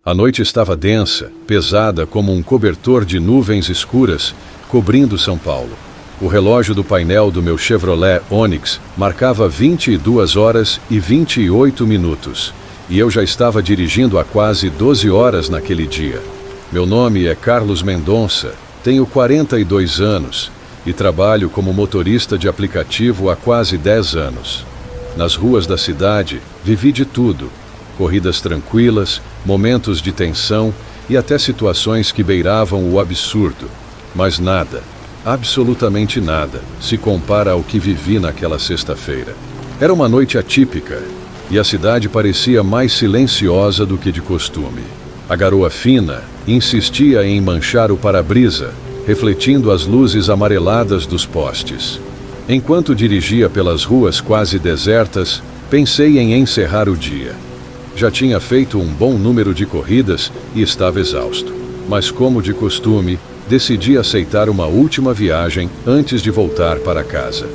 A noite estava densa, pesada como um cobertor de nuvens escuras, cobrindo São Paulo. O relógio do painel do meu Chevrolet Onix marcava 22 horas e 28 minutos, e eu já estava dirigindo há quase 12 horas naquele dia. Meu nome é Carlos Mendonça, tenho 42 anos e trabalho como motorista de aplicativo há quase 10 anos. Nas ruas da cidade, vivi de tudo. Corridas tranquilas, momentos de tensão e até situações que beiravam o absurdo. Mas nada, absolutamente nada, se compara ao que vivi naquela sexta-feira. Era uma noite atípica e a cidade parecia mais silenciosa do que de costume. A garoa fina insistia em manchar o para-brisa, refletindo as luzes amareladas dos postes. Enquanto dirigia pelas ruas quase desertas, pensei em encerrar o dia. Já tinha feito um bom número de corridas e estava exausto. Mas, como de costume, decidi aceitar uma última viagem antes de voltar para casa.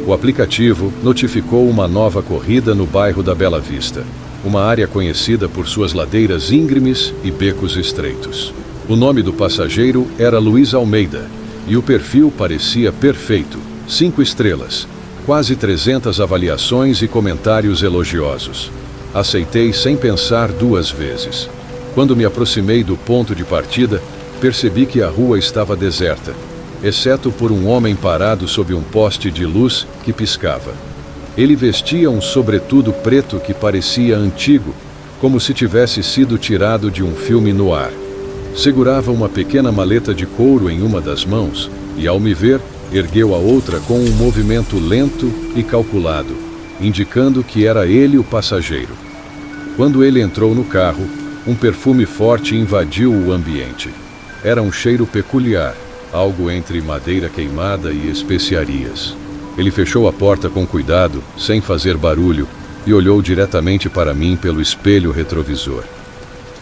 O aplicativo notificou uma nova corrida no bairro da Bela Vista, uma área conhecida por suas ladeiras íngremes e becos estreitos. O nome do passageiro era Luiz Almeida e o perfil parecia perfeito, 5 estrelas, quase 300 avaliações e comentários elogiosos. Aceitei sem pensar 2 vezes. Quando me aproximei do ponto de partida, percebi que a rua estava deserta, exceto por um homem parado sob um poste de luz que piscava. Ele vestia um sobretudo preto que parecia antigo, como se tivesse sido tirado de um filme noir. Segurava uma pequena maleta de couro em uma das mãos e, ao me ver, ergueu a outra com um movimento lento e calculado, indicando que era ele o passageiro. Quando ele entrou no carro, um perfume forte invadiu o ambiente. Era um cheiro peculiar, algo entre madeira queimada e especiarias. Ele fechou a porta com cuidado, sem fazer barulho, e olhou diretamente para mim pelo espelho retrovisor.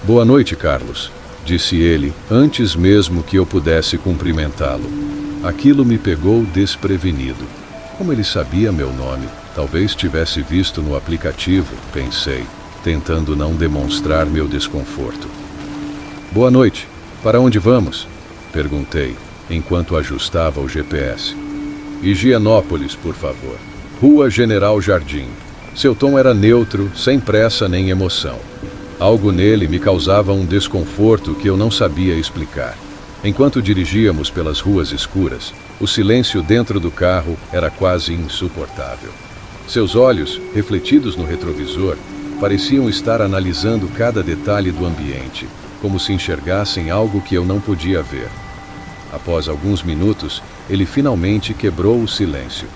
"Boa noite, Carlos", disse ele, antes mesmo que eu pudesse cumprimentá-lo. Aquilo me pegou desprevenido. Como ele sabia meu nome? Talvez tivesse visto no aplicativo, pensei, tentando não demonstrar meu desconforto. "Boa noite. Para onde vamos?", perguntei, enquanto ajustava o GPS. "Higienópolis, por favor. Rua General Jardim." Seu tom era neutro, sem pressa nem emoção. Algo nele me causava um desconforto que eu não sabia explicar. Enquanto dirigíamos pelas ruas escuras, o silêncio dentro do carro era quase insuportável. Seus olhos, refletidos no retrovisor, pareciam estar analisando cada detalhe do ambiente, como se enxergassem algo que eu não podia ver. Após alguns minutos, ele finalmente quebrou o silêncio.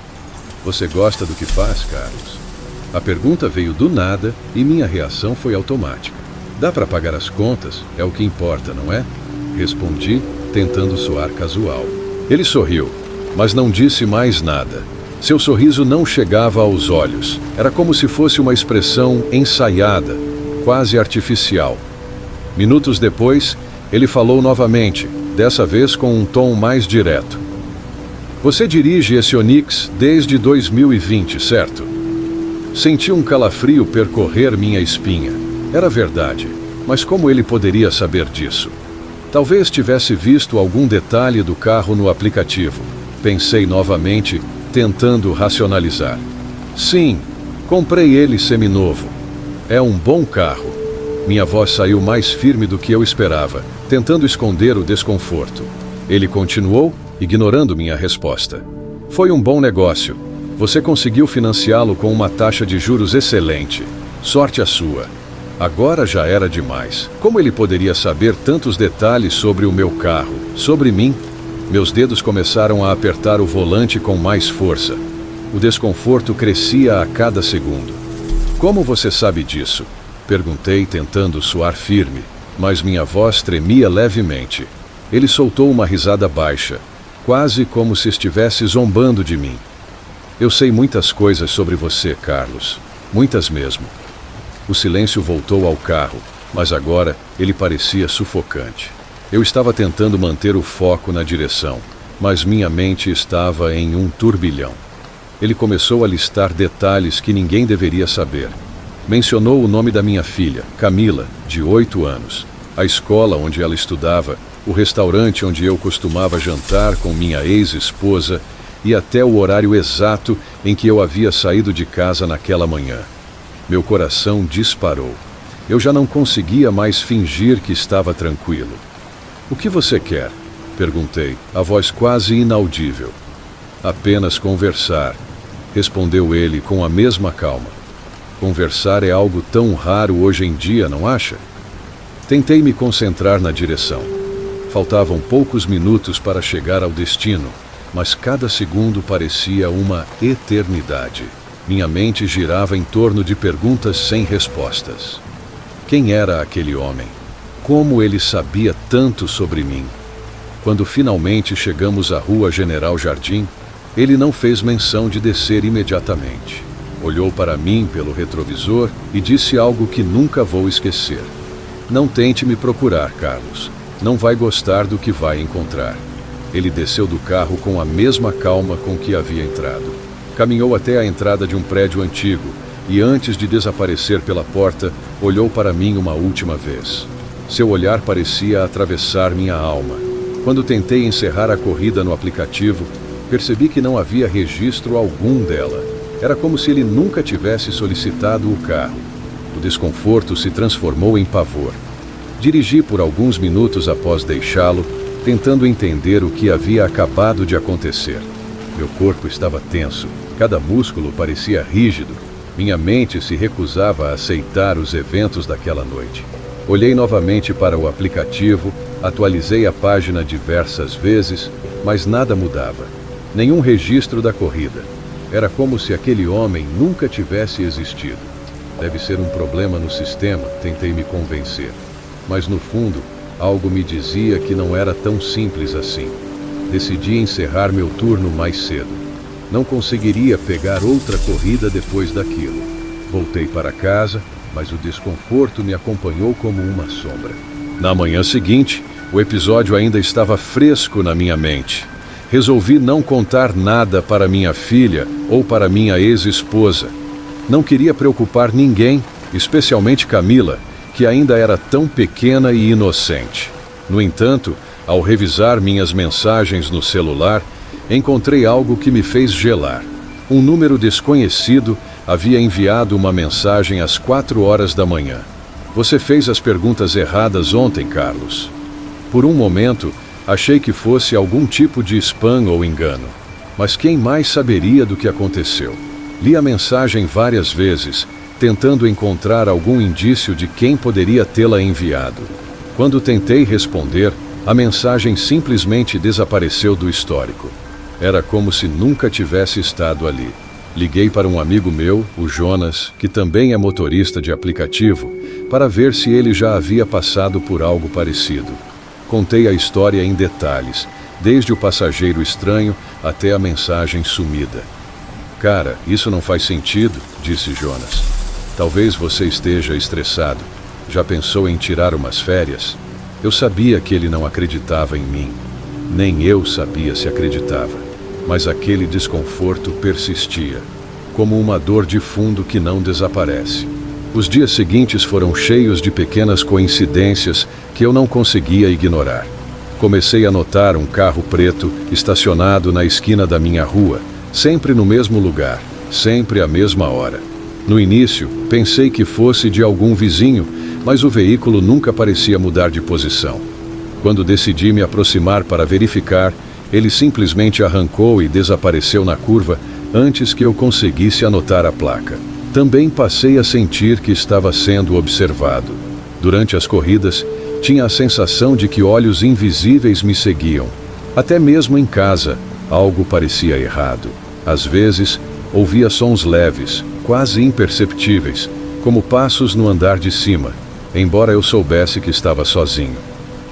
"Você gosta do que faz, Carlos?" A pergunta veio do nada e minha reação foi automática. "Dá para pagar as contas? É o que importa, não é?" Respondi, tentando soar casual. Ele sorriu, mas não disse mais nada. Seu sorriso não chegava aos olhos. Era como se fosse uma expressão ensaiada, quase artificial. Minutos depois, ele falou novamente, dessa vez com um tom mais direto. "Você dirige esse Onix desde 2020, certo?" Senti um calafrio percorrer minha espinha. Era verdade, mas como ele poderia saber disso? Talvez tivesse visto algum detalhe do carro no aplicativo. Pensei novamente, tentando racionalizar. "Sim, comprei ele seminovo. É um bom carro." Minha voz saiu mais firme do que eu esperava, tentando esconder o desconforto. Ele continuou, ignorando minha resposta. "Foi um bom negócio. Você conseguiu financiá-lo com uma taxa de juros excelente. Sorte a sua." Agora já era demais. Como ele poderia saber tantos detalhes sobre o meu carro, sobre mim? Meus dedos começaram a apertar o volante com mais força. O desconforto crescia a cada segundo. "Como você sabe disso?", perguntei, tentando soar firme, mas minha voz tremia levemente. Ele soltou uma risada baixa, quase como se estivesse zombando de mim. "Eu sei muitas coisas sobre você, Carlos. Muitas mesmo." O silêncio voltou ao carro, mas agora ele parecia sufocante. Eu estava tentando manter o foco na direção, mas minha mente estava em um turbilhão. Ele começou a listar detalhes que ninguém deveria saber. Mencionou o nome da minha filha, Camila, de 8 anos, a escola onde ela estudava, o restaurante onde eu costumava jantar com minha ex-esposa e até o horário exato em que eu havia saído de casa naquela manhã. Meu coração disparou. Eu já não conseguia mais fingir que estava tranquilo. "O que você quer?" perguntei, a voz quase inaudível. "Apenas conversar", respondeu ele com a mesma calma. Conversar é algo tão raro hoje em dia, não acha? Tentei me concentrar na direção. Faltavam poucos minutos para chegar ao destino, mas cada segundo parecia uma eternidade. Minha mente girava em torno de perguntas sem respostas. Quem era aquele homem? Como ele sabia tanto sobre mim? Quando finalmente chegamos à Rua General Jardim, ele não fez menção de descer imediatamente. Olhou para mim pelo retrovisor e disse algo que nunca vou esquecer. "Não tente me procurar, Carlos. Não vai gostar do que vai encontrar." Ele desceu do carro com a mesma calma com que havia entrado. Caminhou até a entrada de um prédio antigo e, antes de desaparecer pela porta, olhou para mim uma última vez. Seu olhar parecia atravessar minha alma. Quando tentei encerrar a corrida no aplicativo, percebi que não havia registro algum dela. Era como se ele nunca tivesse solicitado o carro. O desconforto se transformou em pavor. Dirigi por alguns minutos após deixá-lo, tentando entender o que havia acabado de acontecer. Meu corpo estava tenso, cada músculo parecia rígido. Minha mente se recusava a aceitar os eventos daquela noite. Olhei novamente para o aplicativo, atualizei a página diversas vezes, mas nada mudava. Nenhum registro da corrida. Era como se aquele homem nunca tivesse existido. Deve ser um problema no sistema, tentei me convencer. Mas no fundo, algo me dizia que não era tão simples assim. Decidi encerrar meu turno mais cedo. Não conseguiria pegar outra corrida depois daquilo. Voltei para casa, mas o desconforto me acompanhou como uma sombra. Na manhã seguinte, o episódio ainda estava fresco na minha mente. Resolvi não contar nada para minha filha ou para minha ex-esposa. Não queria preocupar ninguém, especialmente Camila, que ainda era tão pequena e inocente. No entanto, ao revisar minhas mensagens no celular, encontrei algo que me fez gelar. Um número desconhecido havia enviado uma mensagem às 4 horas da manhã. "Você fez as perguntas erradas ontem, Carlos." Por um momento, achei que fosse algum tipo de spam ou engano. Mas quem mais saberia do que aconteceu? Li a mensagem várias vezes, tentando encontrar algum indício de quem poderia tê-la enviado. Quando tentei responder, a mensagem simplesmente desapareceu do histórico. Era como se nunca tivesse estado ali. Liguei para um amigo meu, o Jonas, que também é motorista de aplicativo, para ver se ele já havia passado por algo parecido. Contei a história em detalhes, desde o passageiro estranho até a mensagem sumida. "Cara, isso não faz sentido", disse Jonas. "Talvez você esteja estressado. Já pensou em tirar umas férias?" Eu sabia que ele não acreditava em mim. Nem eu sabia se acreditava. Mas aquele desconforto persistia, como uma dor de fundo que não desaparece. Os dias seguintes foram cheios de pequenas coincidências que eu não conseguia ignorar. Comecei a notar um carro preto estacionado na esquina da minha rua, sempre no mesmo lugar, sempre à mesma hora. No início, pensei que fosse de algum vizinho, mas o veículo nunca parecia mudar de posição. Quando decidi me aproximar para verificar, ele simplesmente arrancou e desapareceu na curva antes que eu conseguisse anotar a placa. Também passei a sentir que estava sendo observado. Durante as corridas, tinha a sensação de que olhos invisíveis me seguiam. Até mesmo em casa, algo parecia errado. Às vezes, ouvia sons leves, quase imperceptíveis, como passos no andar de cima, embora eu soubesse que estava sozinho.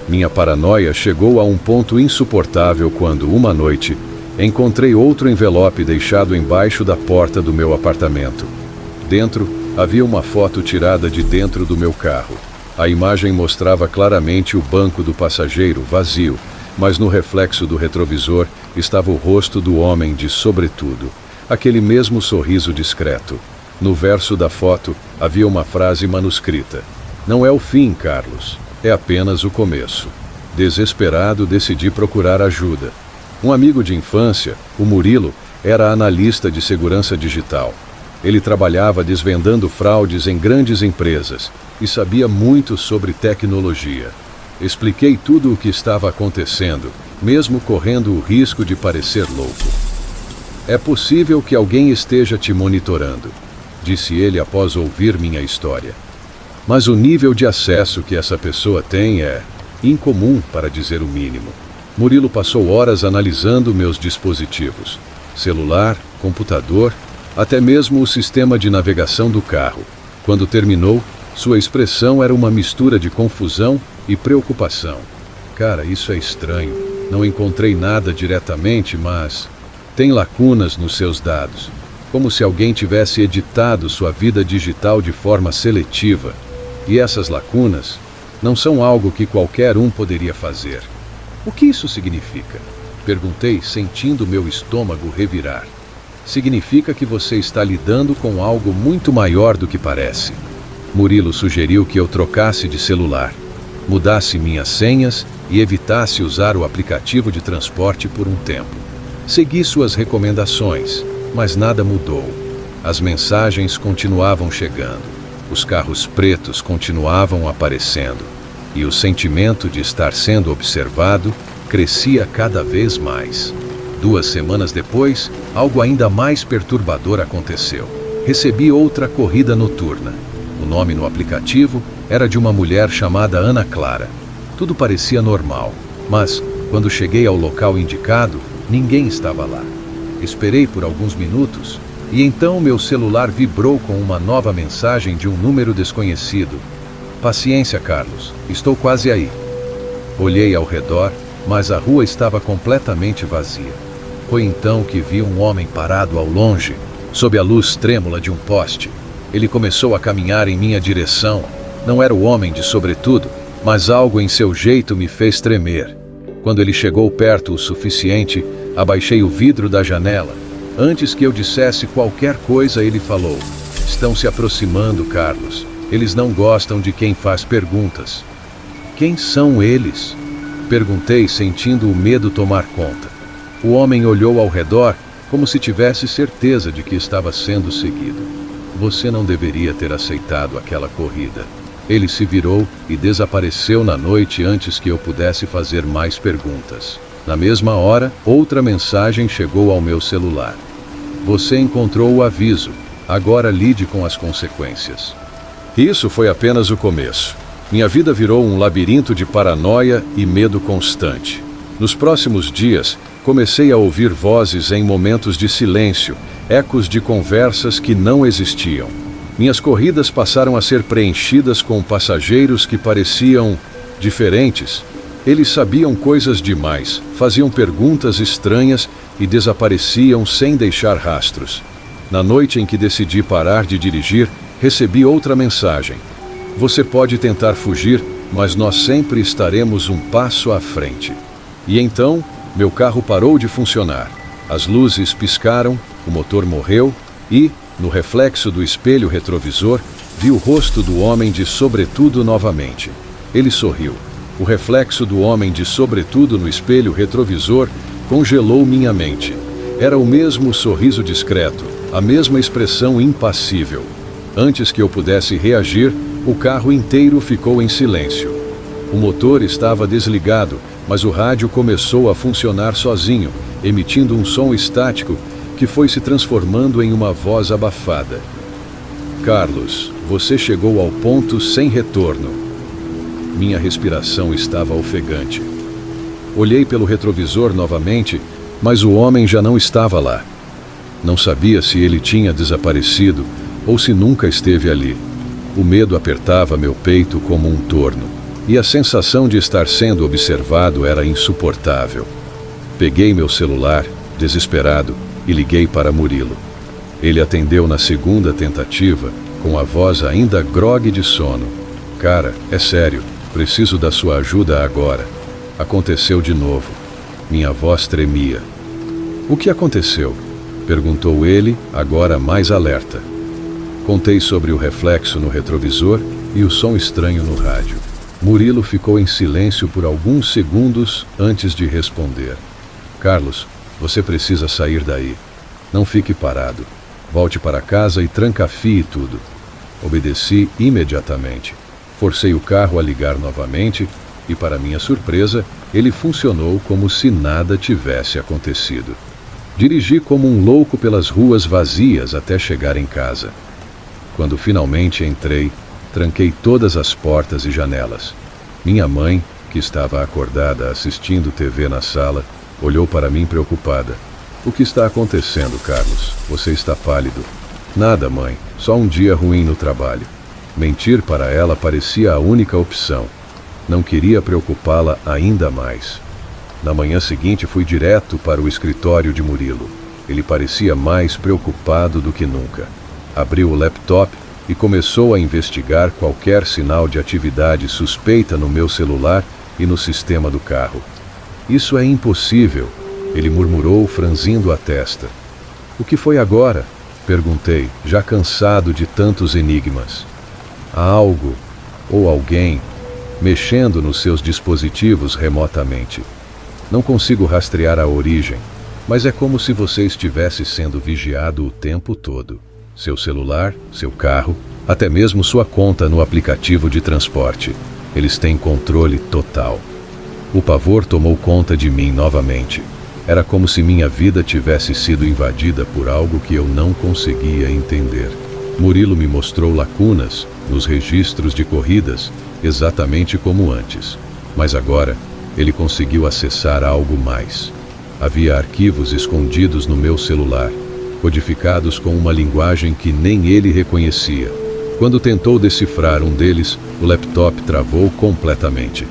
Minha paranoia chegou a um ponto insuportável quando, uma noite, encontrei outro envelope deixado embaixo da porta do meu apartamento. Dentro, havia uma foto tirada de dentro do meu carro. A imagem mostrava claramente o banco do passageiro vazio, mas no reflexo do retrovisor estava o rosto do homem de sobretudo, aquele mesmo sorriso discreto. No verso da foto havia uma frase manuscrita: "Não é o fim, Carlos, é apenas o começo." Desesperado, decidi procurar ajuda. Um amigo de infância, o Murilo, era analista de segurança digital. Ele trabalhava desvendando fraudes em grandes empresas e sabia muito sobre tecnologia. Expliquei tudo o que estava acontecendo, mesmo correndo o risco de parecer louco. "É possível que alguém esteja te monitorando", disse ele após ouvir minha história. "Mas o nível de acesso que essa pessoa tem é incomum, para dizer o mínimo." Murilo passou horas analisando meus dispositivos: celular, computador, até mesmo o sistema de navegação do carro. Quando terminou, sua expressão era uma mistura de confusão e preocupação. "Cara, isso é estranho. Não encontrei nada diretamente, mas tem lacunas nos seus dados. Como se alguém tivesse editado sua vida digital de forma seletiva. E essas lacunas não são algo que qualquer um poderia fazer." "O que isso significa?" perguntei, sentindo meu estômago revirar. "Significa que você está lidando com algo muito maior do que parece." Murilo sugeriu que eu trocasse de celular, mudasse minhas senhas e evitasse usar o aplicativo de transporte por um tempo. Segui suas recomendações, mas nada mudou. As mensagens continuavam chegando, os carros pretos continuavam aparecendo, e o sentimento de estar sendo observado crescia cada vez mais. 2 semanas depois, algo ainda mais perturbador aconteceu. Recebi outra corrida noturna. O nome no aplicativo era de uma mulher chamada Ana Clara. Tudo parecia normal, mas, quando cheguei ao local indicado, ninguém estava lá. Esperei por alguns minutos, e então meu celular vibrou com uma nova mensagem de um número desconhecido. "Paciência, Carlos, estou quase aí." Olhei ao redor, mas a rua estava completamente vazia. Foi então que vi um homem parado ao longe, sob a luz trêmula de um poste. Ele começou a caminhar em minha direção. Não era o homem de sobretudo, mas algo em seu jeito me fez tremer. Quando ele chegou perto o suficiente, abaixei o vidro da janela. Antes que eu dissesse qualquer coisa, ele falou: "Estão se aproximando, Carlos. Eles não gostam de quem faz perguntas." "Quem são eles?" perguntei, sentindo o medo tomar conta. O homem olhou ao redor, como se tivesse certeza de que estava sendo seguido. "Você não deveria ter aceitado aquela corrida." Ele se virou e desapareceu na noite antes que eu pudesse fazer mais perguntas. Na mesma hora, outra mensagem chegou ao meu celular: "Você encontrou o aviso. Agora lide com as consequências." Isso foi apenas o começo. Minha vida virou um labirinto de paranoia e medo constante. Nos próximos dias, comecei a ouvir vozes em momentos de silêncio, ecos de conversas que não existiam. Minhas corridas passaram a ser preenchidas com passageiros que pareciam diferentes. Eles sabiam coisas demais, faziam perguntas estranhas e desapareciam sem deixar rastros. Na noite em que decidi parar de dirigir, recebi outra mensagem: "Você pode tentar fugir, mas nós sempre estaremos um passo à frente." E então, meu carro parou de funcionar. As luzes piscaram, o motor morreu e, no reflexo do espelho retrovisor, vi o rosto do homem de sobretudo novamente. Ele sorriu. O reflexo do homem de sobretudo no espelho retrovisor congelou minha mente. Era o mesmo sorriso discreto, a mesma expressão impassível. Antes que eu pudesse reagir, o carro inteiro ficou em silêncio. O motor estava desligado, mas o rádio começou a funcionar sozinho, emitindo um som estático que foi se transformando em uma voz abafada: "Carlos, você chegou ao ponto sem retorno." Minha respiração estava ofegante. Olhei pelo retrovisor novamente, mas o homem já não estava lá. Não sabia se ele tinha desaparecido ou se nunca esteve ali. O medo apertava meu peito como um torno, e a sensação de estar sendo observado era insuportável. Peguei meu celular, desesperado, e liguei para Murilo. Ele atendeu na segunda tentativa, com a voz ainda grogue de sono. "Cara, é sério, preciso da sua ajuda agora." Aconteceu de novo. Minha voz tremia. "O que aconteceu?" perguntou ele, agora mais alerta. Contei sobre o reflexo no retrovisor e o som estranho no rádio. Murilo ficou em silêncio por alguns segundos antes de responder. Carlos, você precisa sair daí. Não fique parado. Volte para casa e trancafie tudo. Obedeci imediatamente. Forcei o carro a ligar novamente e, para minha surpresa, ele funcionou como se nada tivesse acontecido. Dirigi como um louco pelas ruas vazias até chegar em casa. Quando finalmente entrei, tranquei todas as portas e janelas. Minha mãe, que estava acordada assistindo TV na sala, olhou para mim preocupada. O que está acontecendo, Carlos? Você está pálido. Nada, mãe. Só um dia ruim no trabalho. Mentir para ela parecia a única opção. Não queria preocupá-la ainda mais. Na manhã seguinte fui direto para o escritório de Murilo. Ele parecia mais preocupado do que nunca. Abriu o laptop e começou a investigar qualquer sinal de atividade suspeita no meu celular e no sistema do carro. Isso é impossível, ele murmurou, franzindo a testa. O que foi agora? Perguntei, já cansado de tantos enigmas. Há algo, ou alguém, mexendo nos seus dispositivos remotamente. Não consigo rastrear a origem, mas é como se você estivesse sendo vigiado o tempo todo. Seu celular, seu carro, até mesmo sua conta no aplicativo de transporte. Eles têm controle total. O pavor tomou conta de mim novamente. Era como se minha vida tivesse sido invadida por algo que eu não conseguia entender. Murilo me mostrou lacunas nos registros de corridas, exatamente como antes. Mas agora, ele conseguiu acessar algo mais. Havia arquivos escondidos no meu celular, codificados com uma linguagem que nem ele reconhecia. Quando tentou decifrar um deles, o laptop travou completamente.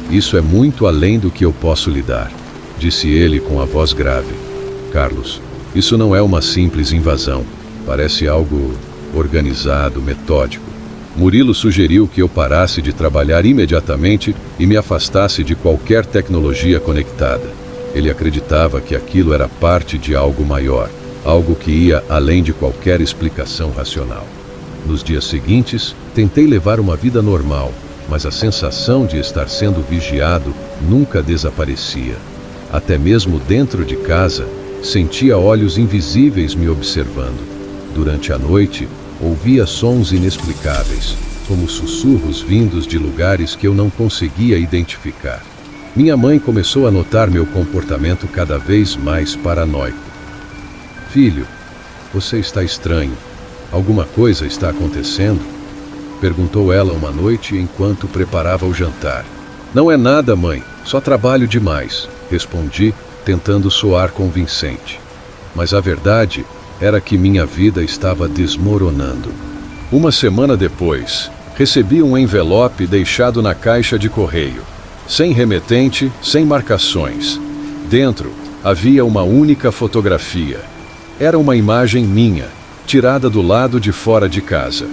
Isso é muito além do que eu posso lhe dar, disse ele com a voz grave. Carlos, isso não é uma simples invasão. Parece algo organizado, metódico. Murilo sugeriu que eu parasse de trabalhar imediatamente e me afastasse de qualquer tecnologia conectada. Ele acreditava que aquilo era parte de algo maior, algo que ia além de qualquer explicação racional. Nos dias seguintes, tentei levar uma vida normal, mas a sensação de estar sendo vigiado nunca desaparecia. Até mesmo dentro de casa, sentia olhos invisíveis me observando. Durante a noite, ouvia sons inexplicáveis, como sussurros vindos de lugares que eu não conseguia identificar. Minha mãe começou a notar meu comportamento cada vez mais paranoico. Filho, você está estranho. Alguma coisa está acontecendo? Perguntou ela uma noite enquanto preparava o jantar. Não é nada, mãe. Só trabalho demais, respondi, tentando soar convincente. Mas a verdade era que minha vida estava desmoronando. Uma semana depois, recebi um envelope deixado na caixa de correio. Sem remetente, sem marcações. Dentro, havia uma única fotografia. Era uma imagem minha, tirada do lado de fora de casa.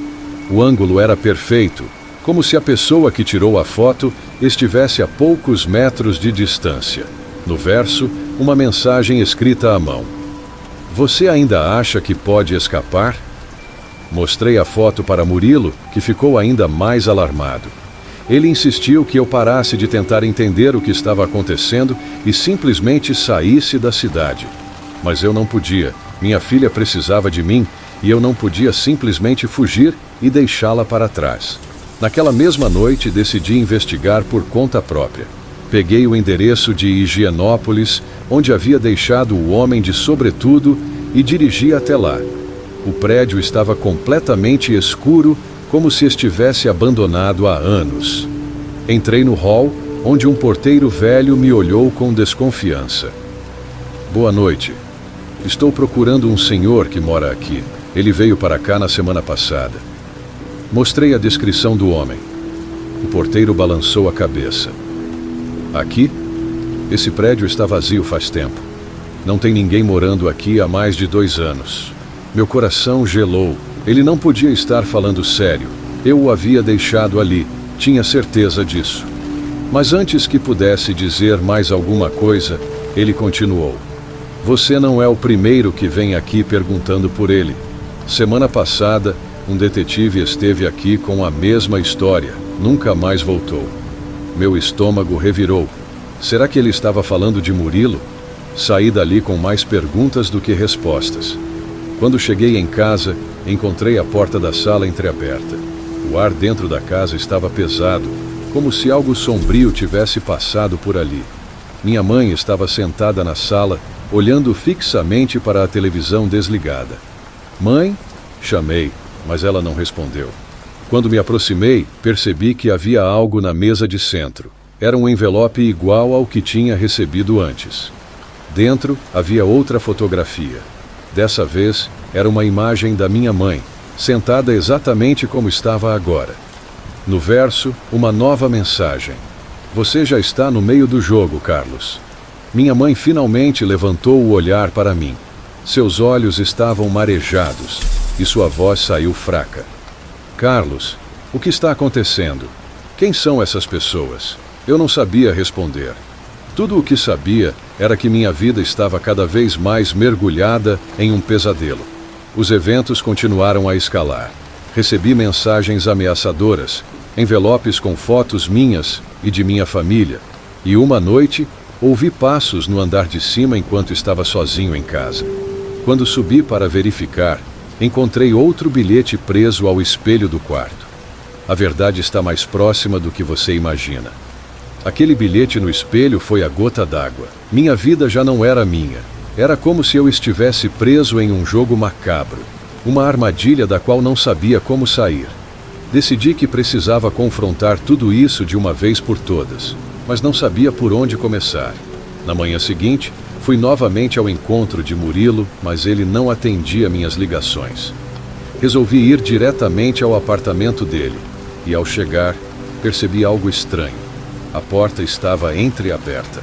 O ângulo era perfeito, como se a pessoa que tirou a foto estivesse a poucos metros de distância. No verso, uma mensagem escrita à mão. Você ainda acha que pode escapar? Mostrei a foto para Murilo, que ficou ainda mais alarmado. Ele insistiu que eu parasse de tentar entender o que estava acontecendo e simplesmente saísse da cidade. Mas eu não podia. Minha filha precisava de mim e eu não podia simplesmente fugir e deixá-la para trás. Naquela mesma noite, decidi investigar por conta própria. Peguei o endereço de Higienópolis, onde havia deixado o homem de sobretudo, e dirigi até lá. O prédio estava completamente escuro, como se estivesse abandonado há anos. Entrei no hall, onde um porteiro velho me olhou com desconfiança. Boa noite. Estou procurando um senhor que mora aqui. Ele veio para cá na semana passada. Mostrei a descrição do homem. O porteiro balançou a cabeça. Aqui? Esse prédio está vazio faz tempo. Não tem ninguém morando aqui há mais de 2 anos. Meu coração gelou. Ele não podia estar falando sério. Eu o havia deixado ali, tinha certeza disso. Mas antes que pudesse dizer mais alguma coisa, ele continuou. Você não é o primeiro que vem aqui perguntando por ele. Semana passada, Um detetive esteve aqui com a mesma história. Nunca mais voltou. Meu estômago revirou. Será que ele estava falando de Murilo? Saí dali com mais perguntas do que respostas. Quando cheguei em casa, encontrei a porta da sala entreaberta. O ar dentro da casa estava pesado, como se algo sombrio tivesse passado por ali. Minha mãe estava sentada na sala, olhando fixamente para a televisão desligada. Mãe? Chamei, mas ela não respondeu. Quando me aproximei, percebi que havia algo na mesa de centro. Era um envelope igual ao que tinha recebido antes. Dentro havia outra fotografia. Dessa vez, era uma imagem da minha mãe, sentada exatamente como estava agora. No verso, uma nova mensagem. Você já está no meio do jogo, Carlos. Minha mãe finalmente levantou o olhar para mim. Seus olhos estavam marejados e sua voz saiu fraca. Carlos, o que está acontecendo? Quem são essas pessoas? Eu não sabia responder. Tudo o que sabia era que minha vida estava cada vez mais mergulhada em um pesadelo. Os eventos continuaram a escalar. Recebi mensagens ameaçadoras, envelopes com fotos minhas e de minha família, e uma noite ouvi passos no andar de cima enquanto estava sozinho em casa. Quando subi para verificar, encontrei outro bilhete preso ao espelho do quarto. A verdade está mais próxima do que você imagina. Aquele bilhete no espelho foi a gota d'água. Minha vida já não era minha. Era como se eu estivesse preso em um jogo macabro, uma armadilha da qual não sabia como sair. Decidi que precisava confrontar tudo isso de uma vez por todas, mas não sabia por onde começar. Na manhã seguinte, fui novamente ao encontro de Murilo, mas ele não atendia minhas ligações. Resolvi ir diretamente ao apartamento dele, e ao chegar, percebi algo estranho. A porta estava entreaberta.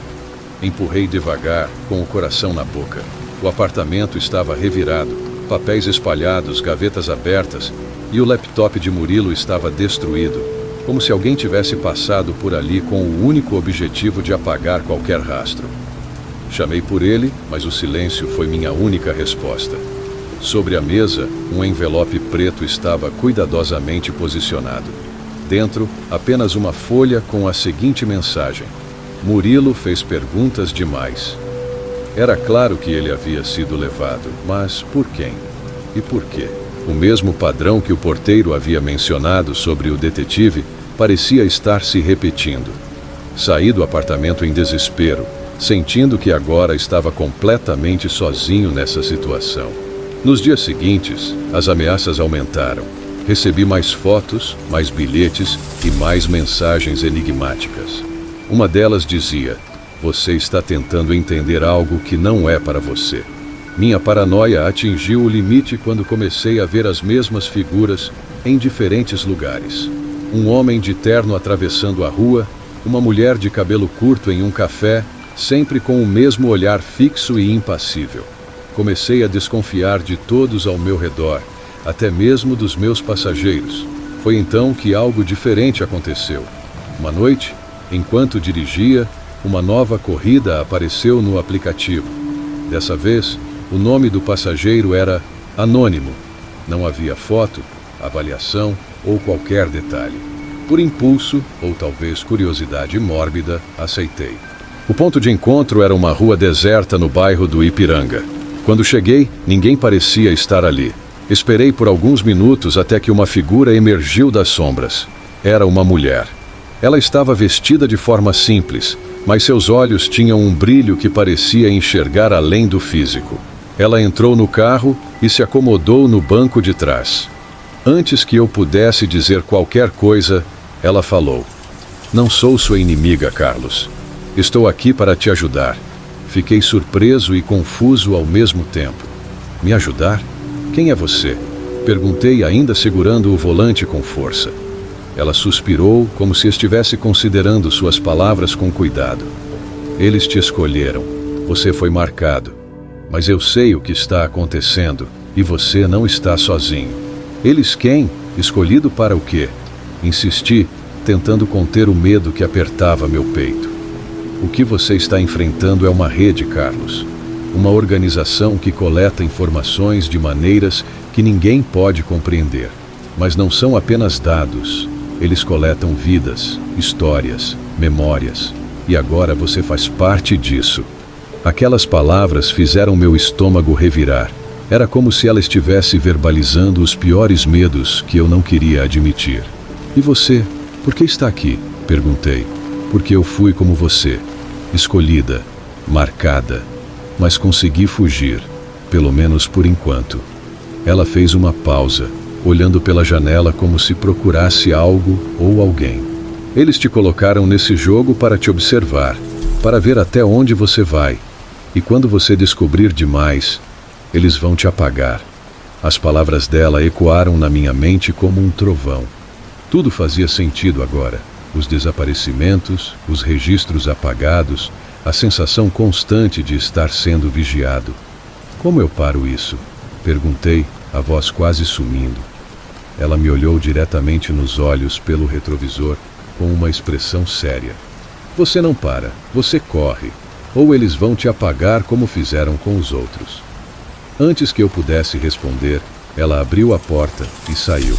Empurrei devagar, com o coração na boca. O apartamento estava revirado, papéis espalhados, gavetas abertas, e o laptop de Murilo estava destruído, como se alguém tivesse passado por ali com o único objetivo de apagar qualquer rastro. Chamei por ele, mas o silêncio foi minha única resposta. Sobre a mesa, um envelope preto estava cuidadosamente posicionado. Dentro, apenas uma folha com a seguinte mensagem: Murilo fez perguntas demais. Era claro que ele havia sido levado, mas por quem? E por quê? O mesmo padrão que o porteiro havia mencionado sobre o detetive parecia estar se repetindo. Saí do apartamento em desespero, sentindo que agora estava completamente sozinho nessa situação. Nos dias seguintes, as ameaças aumentaram. Recebi mais fotos, mais bilhetes e mais mensagens enigmáticas. Uma delas dizia: você está tentando entender algo que não é para você. Minha paranoia atingiu o limite quando comecei a ver as mesmas figuras em diferentes lugares. Um homem de terno atravessando a rua, uma mulher de cabelo curto em um café, sempre com o mesmo olhar fixo e impassível. Comecei a desconfiar de todos ao meu redor, até mesmo dos meus passageiros. Foi então que algo diferente aconteceu. Uma noite, enquanto dirigia, uma nova corrida apareceu no aplicativo. Dessa vez, o nome do passageiro era anônimo. Não havia foto, avaliação ou qualquer detalhe. Por impulso, ou talvez curiosidade mórbida, aceitei. O ponto de encontro era uma rua deserta no bairro do Ipiranga. Quando cheguei, ninguém parecia estar ali. Esperei por alguns minutos até que uma figura emergiu das sombras. Era uma mulher. Ela estava vestida de forma simples, mas seus olhos tinham um brilho que parecia enxergar além do físico. Ela entrou no carro e se acomodou no banco de trás. Antes que eu pudesse dizer qualquer coisa, ela falou: não sou sua inimiga, Carlos. Estou aqui para te ajudar. Fiquei surpreso e confuso ao mesmo tempo. Me ajudar? Quem é você? Perguntei, ainda segurando o volante com força. Ela suspirou, como se estivesse considerando suas palavras com cuidado. Eles te escolheram. Você foi marcado. Mas eu sei o que está acontecendo e você não está sozinho. Eles quem? Escolhido para o quê? Insisti, tentando conter o medo que apertava meu peito. O que você está enfrentando é uma rede, Carlos. Uma organização que coleta informações de maneiras que ninguém pode compreender. Mas não são apenas dados. Eles coletam vidas, histórias, memórias. E agora você faz parte disso. Aquelas palavras fizeram meu estômago revirar. Era como se ela estivesse verbalizando os piores medos que eu não queria admitir. E você? Por que está aqui? Perguntei. Porque eu fui como você. Escolhida, marcada. Mas consegui fugir. Pelo menos por enquanto. Ela fez uma pausa, olhando pela janela como se procurasse algo ou alguém. Eles te colocaram nesse jogo para te observar, para ver até onde você vai. E quando você descobrir demais, eles vão te apagar. As palavras dela ecoaram na minha mente como um trovão. Tudo fazia sentido agora. Os desaparecimentos, os registros apagados, a sensação constante de estar sendo vigiado. Como eu paro isso? Perguntei, a voz quase sumindo. Ela me olhou diretamente nos olhos pelo retrovisor, com uma expressão séria. Você não para, você corre, ou eles vão te apagar como fizeram com os outros. Antes que eu pudesse responder, ela abriu a porta e saiu.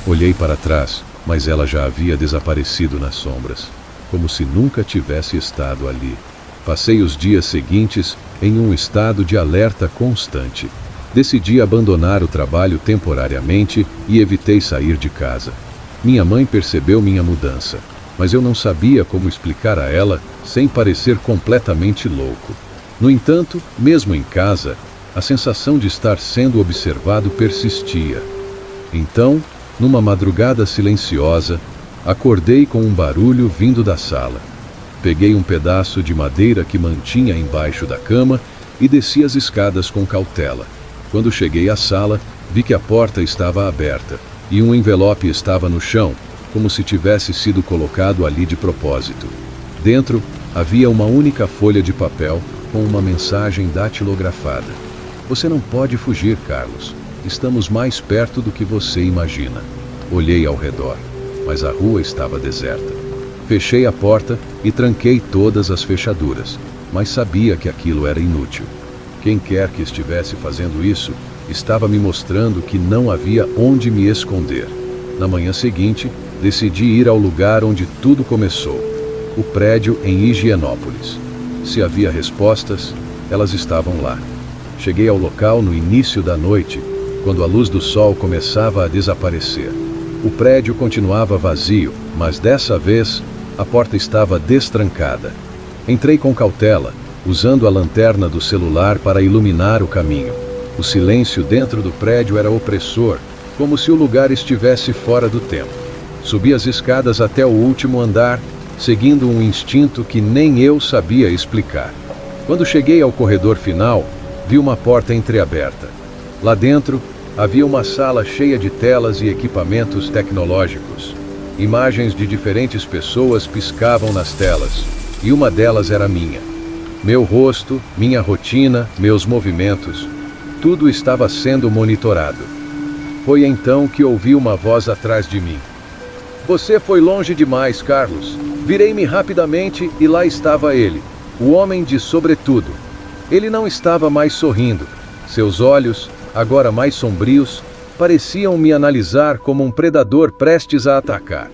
Olhei para trás, mas ela já havia desaparecido nas sombras, como se nunca tivesse estado ali. Passei os dias seguintes em um estado de alerta constante. Decidi abandonar o trabalho temporariamente e evitei sair de casa. Minha mãe percebeu minha mudança, mas eu não sabia como explicar a ela sem parecer completamente louco. No entanto, mesmo em casa, a sensação de estar sendo observado persistia. Então, numa madrugada silenciosa, acordei com um barulho vindo da sala. Peguei um pedaço de madeira que mantinha embaixo da cama e desci as escadas com cautela. Quando cheguei à sala, vi que a porta estava aberta e um envelope estava no chão, como se tivesse sido colocado ali de propósito. Dentro, havia uma única folha de papel com uma mensagem datilografada. Você não pode fugir, Carlos. Estamos mais perto do que você imagina. Olhei ao redor, mas a rua estava deserta. Fechei a porta e tranquei todas as fechaduras, mas sabia que aquilo era inútil. Quem quer que estivesse fazendo isso, estava me mostrando que não havia onde me esconder. Na manhã seguinte, decidi ir ao lugar onde tudo começou, o prédio em Higienópolis. Se havia respostas, elas estavam lá. Cheguei ao local no início da noite, quando a luz do sol começava a desaparecer. O prédio continuava vazio, mas dessa vez, a porta estava destrancada. Entrei com cautela, usando a lanterna do celular para iluminar o caminho. O silêncio dentro do prédio era opressor, como se o lugar estivesse fora do tempo. Subi as escadas até o último andar, seguindo um instinto que nem eu sabia explicar. Quando cheguei ao corredor final, vi uma porta entreaberta. Lá dentro, havia uma sala cheia de telas e equipamentos tecnológicos. Imagens de diferentes pessoas piscavam nas telas, e uma delas era minha. Meu rosto, minha rotina, meus movimentos, tudo estava sendo monitorado. Foi então que ouvi uma voz atrás de mim. Você foi longe demais, Carlos. Virei-me rapidamente e lá estava ele, o homem de sobretudo. Ele não estava mais sorrindo. Seus olhos, agora mais sombrios, pareciam me analisar como um predador prestes a atacar.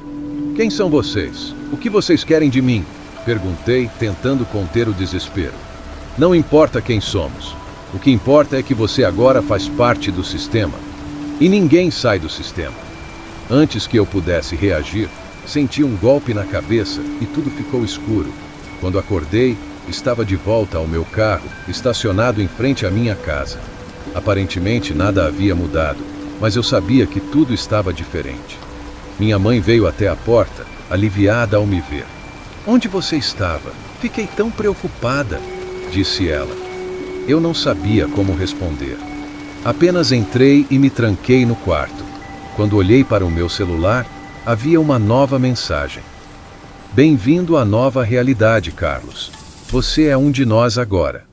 Quem são vocês? O que vocês querem de mim? Perguntei, tentando conter o desespero. Não importa quem somos. O que importa é que você agora faz parte do sistema. E ninguém sai do sistema. Antes que eu pudesse reagir, senti um golpe na cabeça e tudo ficou escuro. Quando acordei, estava de volta ao meu carro, estacionado em frente à minha casa. Aparentemente nada havia mudado, mas eu sabia que tudo estava diferente. Minha mãe veio até a porta, aliviada ao me ver. Onde você estava? Fiquei tão preocupada, disse ela. Eu não sabia como responder. Apenas entrei e me tranquei no quarto. Quando olhei para o meu celular, havia uma nova mensagem. Bem-vindo à nova realidade, Carlos. Você é um de nós agora.